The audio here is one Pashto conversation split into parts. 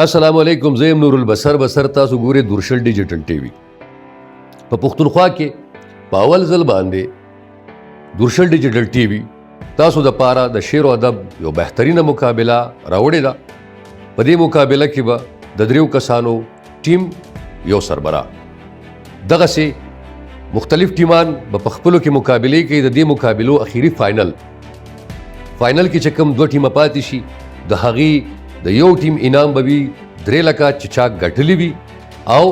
السلام علیکم، زه یم نور البصر بصر. تاسو ګورئ درشل ډیجیټل ټي وي. په پښتونخوا کې په اول ځل باندې درشل ډیجیټل ټي وي تاسو د پاره د شعر او ادب یو بهترینه مقابله راوړې ده. په دې مقابله کې به د دریو کسانو ټیم یو سربراه دغسې مختلف ټیمان به په خپلو کې مقابلې کوي. د دې مقابلو اخیری فاینل کې چې کوم دوه ټیمه پاتې شي د هغې د یو ټیم انعام به وي 3 لکه چې چا ګټلی وي او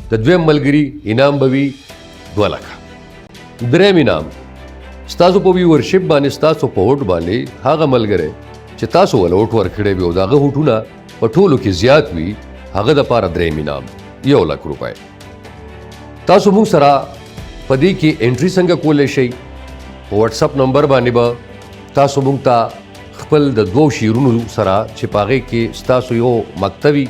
د دویم ملګري انعام به وي 2 لکه. دریم انعام ستاسو په ویورشپ باندې ستاسو په هوټ باندې هغه ملګری چې تاسو ول هوټ ورکړی وي او د هغه هوټونه په ټولو کې زیات وي هغه دپاره دریم انعام 1 لک روپۍ. تاسو موږ سره په دې کې انټري څنګه کولی شئ؟ په واتساپ نمبر باندې به تاسو موږ ته خپل د 2 شعرونو سره چې په هغې کې ستاسو یو مقطع وي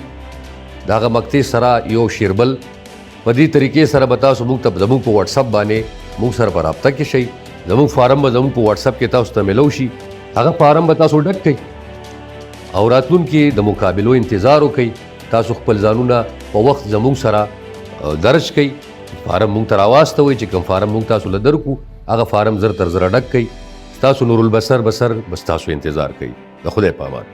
د هغه مقطع سره یو شعر بل په دې طریقې سره به تاسو موږ ته زموږ په واتساپ باندې موږ سره په رابطه کې شئ. زموږ فارم به زموږ په واتساپ کې تاسو ته میلو شي. هغه فارم به تاسو ډک کړئ او راتلونکي د مقابلو انتظار وکړئ. تاسو خپل ځانونه په وخت زموږ سره درج کړئ. فارم موږ ته راواستوئ چې کوم فارم موږ تاسو له درکو هغه فارم زر تر زره ډک کړئ. تاسو نور البصر بصر بس تاسو انتظار کوي. د خدای په امان.